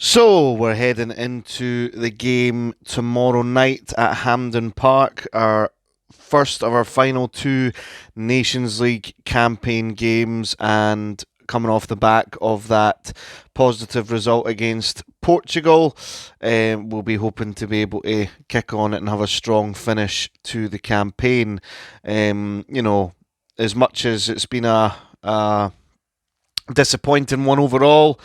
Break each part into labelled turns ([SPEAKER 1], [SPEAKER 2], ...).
[SPEAKER 1] So we're heading into the game tomorrow night at Hampden Park, our first of our final two Nations League campaign games, and coming off the back of that positive result against Portugal, we'll be hoping to be able to kick on it and have a strong finish to the campaign. As much as it's been a disappointing one overall.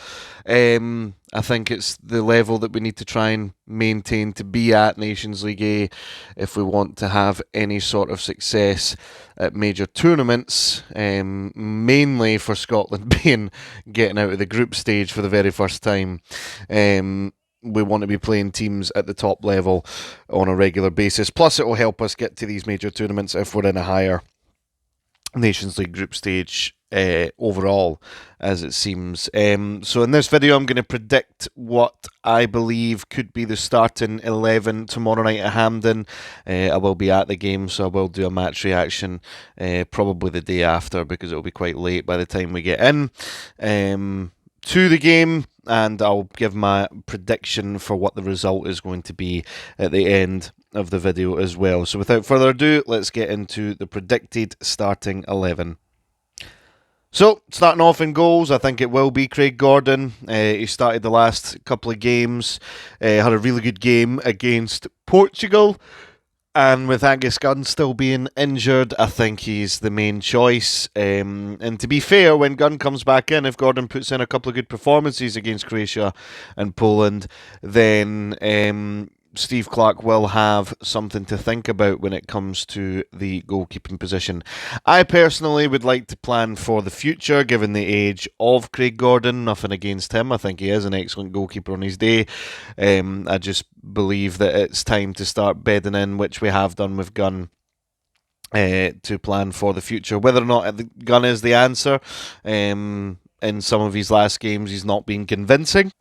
[SPEAKER 1] I think it's the level that we need to try and maintain to be at Nations League A if we want to have any sort of success at major tournaments, mainly for Scotland being getting out of the group stage for the very first time. We want to be playing teams at the top level on a regular basis. Plus, it will help us get to these major tournaments if we're in a higher Nations League group stage overall, as it seems. So in this video, I'm going to predict what I believe could be the starting 11 tomorrow night at Hampden. I will be at the game, so I will do a match reaction probably the day after, because it will be quite late by the time we get in to the game, and I'll give my prediction for what the result is going to be at the end of the video as well. So without further ado, let's get into the predicted starting 11. So, starting off in goals, I think it will be Craig Gordon. He started the last couple of games, had a really good game against Portugal. And with Angus Gunn still being injured, I think he's the main choice. And to be fair, when Gunn comes back in, if Gordon puts in a couple of good performances against Croatia and Poland, then Steve Clarke will have something to think about when it comes to the goalkeeping position. I personally would like to plan for the future, given the age of Craig Gordon. Nothing against him. I think he is an excellent goalkeeper on his day. I just believe that it's time to start bedding in, which we have done with Gunn, to plan for the future. Whether or not Gunn is the answer, in some of his last games, he's not been convincing.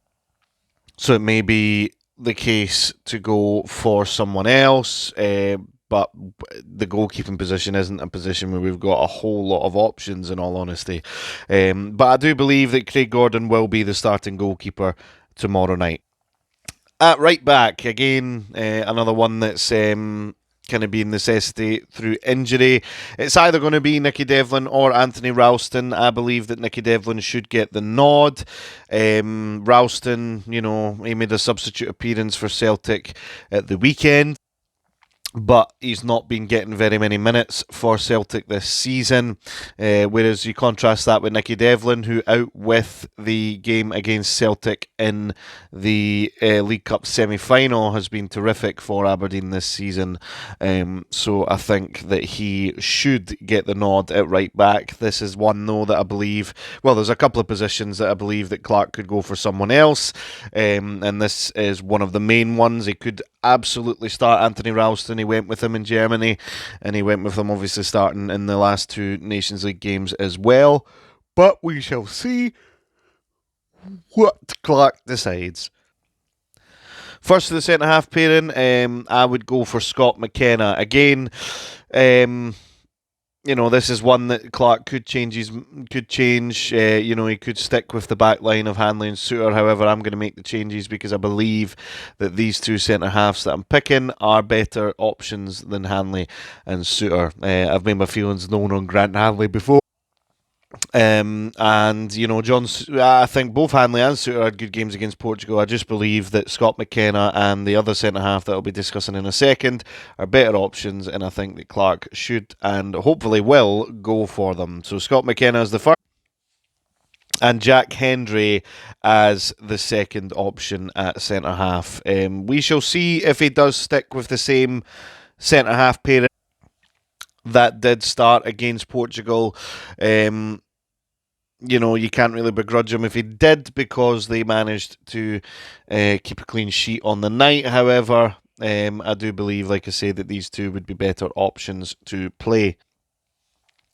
[SPEAKER 1] So it may be the case to go for someone else, but the goalkeeping position isn't a position where we've got a whole lot of options, in all honesty. But I do believe that Craig Gordon will be the starting goalkeeper tomorrow night. At right back, again, another one that's kind of being necessity through injury. It's either going to be Nicky Devlin or Anthony Ralston. I believe that Nicky Devlin should get the nod. Ralston, he made a substitute appearance for Celtic at the weekend, but he's not been getting very many minutes for Celtic this season. Whereas you contrast that with Nicky Devlin, who out with the game against Celtic in the League Cup semi-final has been terrific for Aberdeen this season. So I think that he should get the nod at right back. This is one, though, that I believe, well, there's a couple of positions that I believe that Clarke could go for someone else, and this is one of the main ones. He could absolutely start Anthony Ralston. He went with him in Germany, and he went with him obviously starting in the last two Nations League games as well. But we shall see what Clarke decides. First to the centre half pairing, I would go for Scott McKenna. Again, this is one that Clarke could change. He could stick with the back line of Hanley and Suter. However, I'm going to make the changes because I believe that these two centre halves that I'm picking are better options than Hanley and Suter. I've made my feelings known on Grant Hanley before. I think both Hanley and Suter had good games against Portugal. I just believe that Scott McKenna and the other centre half that I'll be discussing in a second are better options, and I think that Clarke should and hopefully will go for them. So Scott McKenna is the first, and Jack Hendry as the second option at centre half. We shall see if he does stick with the same centre half pairing that did start against Portugal. You can't really begrudge him if he did, because they managed to keep a clean sheet on the night. However, I do believe, like I say, that these two would be better options to play.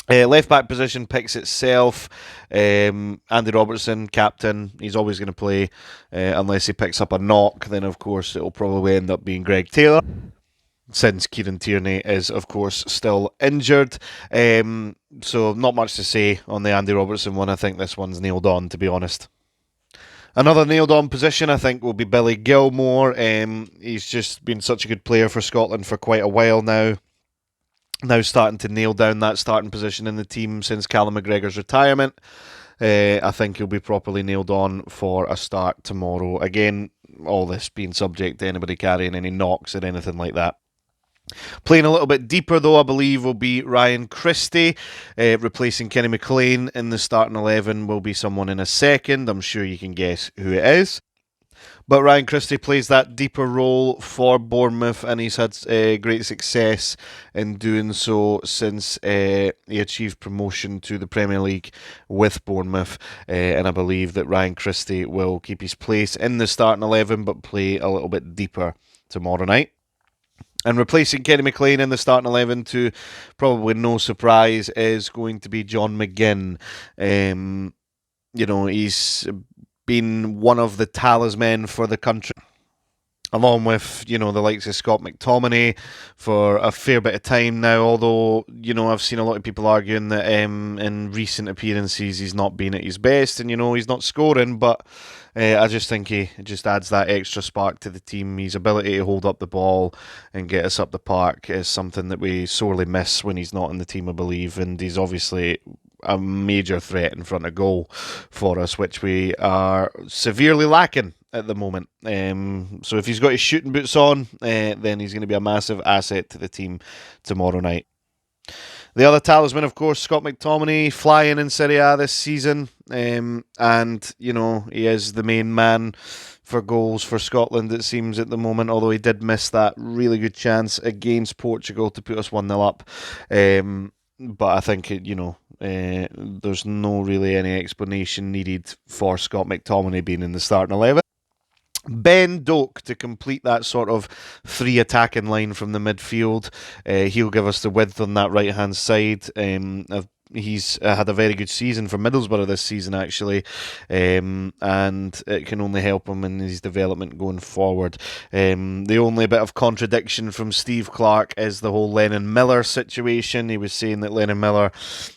[SPEAKER 1] Left back position picks itself. Andy Robertson, captain. He's always going to play unless he picks up a knock. Then, of course, it'll probably end up being Greg Taylor, since Kieran Tierney is, of course, still injured. So not much to say on the Andy Robertson one. I think this one's nailed on, to be honest. Another nailed-on position, I think, will be Billy Gilmore. He's just been such a good player for Scotland for quite a while now. Now starting to nail down that starting position in the team since Callum McGregor's retirement. I think he'll be properly nailed on for a start tomorrow. Again, all this being subject to anybody carrying any knocks or anything like that. Playing a little bit deeper, though, I believe, will be Ryan Christie. Replacing Kenny McLean in the starting 11 will be someone in a second. I'm sure you can guess who it is. But Ryan Christie plays that deeper role for Bournemouth, and he's had great success in doing so since he achieved promotion to the Premier League with Bournemouth. And I believe that Ryan Christie will keep his place in the starting 11, but play a little bit deeper tomorrow night. And replacing Kenny McLean in the starting 11, to probably no surprise, is going to be John McGinn. He's been one of the talisman for the country, along with, the likes of Scott McTominay for a fair bit of time now, although, I've seen a lot of people arguing that in recent appearances he's not been at his best and, he's not scoring, but I just think he just adds that extra spark to the team. His ability to hold up the ball and get us up the park is something that we sorely miss when he's not in the team, I believe, and he's obviously a major threat in front of goal for us, which we are severely lacking at the moment. So if he's got his shooting boots on, then he's going to be a massive asset to the team tomorrow night. The other talisman, of course, Scott McTominay, flying in Serie A this season, and he is the main man for goals for Scotland, it seems, at the moment, although he did miss that really good chance against Portugal to put us 1-0 up. But I think, there's no really any explanation needed for Scott McTominay being in the starting 11. Ben Doak to complete that sort of three attacking line from the midfield. He'll give us the width on that right hand side. He's had a very good season for Middlesbrough this season, actually, and it can only help him in his development going forward. The only bit of contradiction from Steve Clarke is the whole Lennon Miller situation. He was saying that Lennon Miller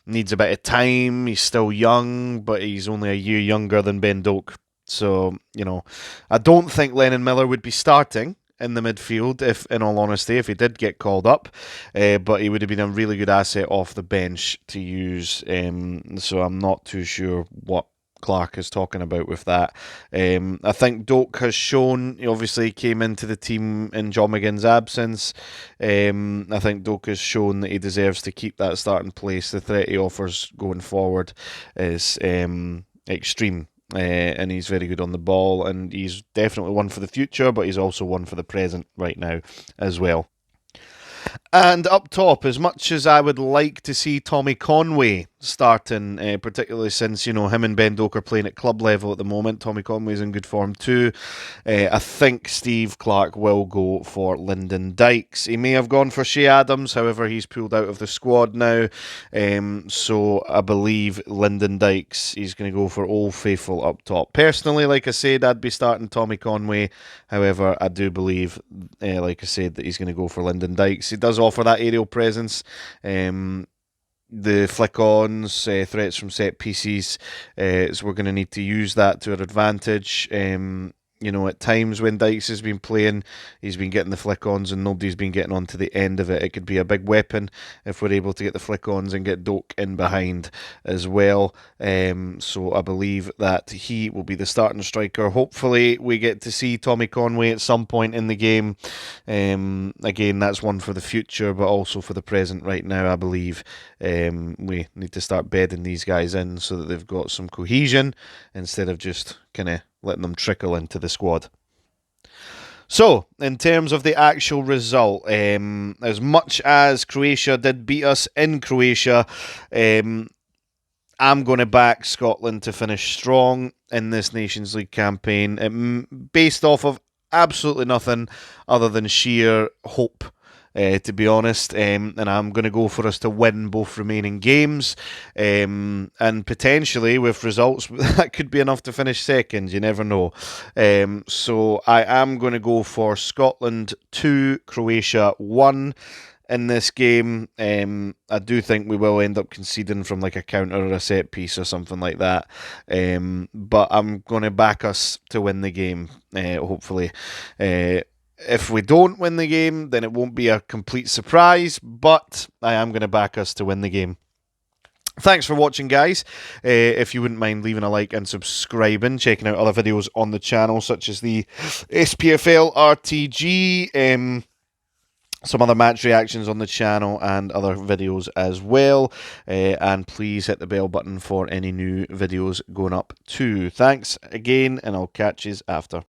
[SPEAKER 1] needs a bit of time. He's still young, but he's only a year younger than Ben Doak. So, I don't think Lennon Miller would be starting in the midfield, if, in all honesty, if he did get called up. But he would have been a really good asset off the bench to use. So I'm not too sure what Clarke is talking about with that. I think Doak has shown, he obviously came into the team in John McGinn's absence. I think Doak has shown that he deserves to keep that starting place. The threat he offers going forward is extreme. And he's very good on the ball, and he's definitely one for the future, but he's also one for the present right now as well. And up top, as much as I would like to see Tommy Conway starting, particularly since, him and Ben Doak are playing at club level at the moment, Tommy Conway's in good form too. I think Steve Clarke will go for Lyndon Dykes. He may have gone for Shea Adams, however, he's pulled out of the squad now. So I believe Lyndon Dykes, he's going to go for Old Faithful up top. Personally, like I said, I'd be starting Tommy Conway. However, I do believe, like I said, that he's going to go for Lyndon Dykes. He does offer that aerial presence. The flick-ons, threats from set pieces, so we're going to need to use that to our advantage. At times when Dykes has been playing, he's been getting the flick-ons and nobody's been getting onto the end of it. It could be a big weapon if we're able to get the flick-ons and get Doak in behind as well. So I believe that he will be the starting striker. Hopefully we get to see Tommy Conway at some point in the game. Again, that's one for the future, but also for the present right now, I believe. We need to start bedding these guys in so that they've got some cohesion instead of just kind of letting them trickle into the squad. So, in terms of the actual result, as much as Croatia did beat us in Croatia, I'm going to back Scotland to finish strong in this Nations League campaign, based off of absolutely nothing other than sheer hope. To be honest, and I'm going to go for us to win both remaining games, and potentially with results that could be enough to finish second. You never know. So I am going to go for Scotland 2, Croatia 1. in this game. I do think we will end up conceding from like a counter or a set piece or something like that. But I'm going to back us to win the game, hopefully. If we don't win the game, then it won't be a complete surprise, but I am going to back us to win the game. Thanks for watching, guys. If you wouldn't mind leaving a like and subscribing, checking out other videos on the channel, such as the SPFL RTG, some other match reactions on the channel, and other videos as well. And please hit the bell button for any new videos going up too. Thanks again, and I'll catch you after.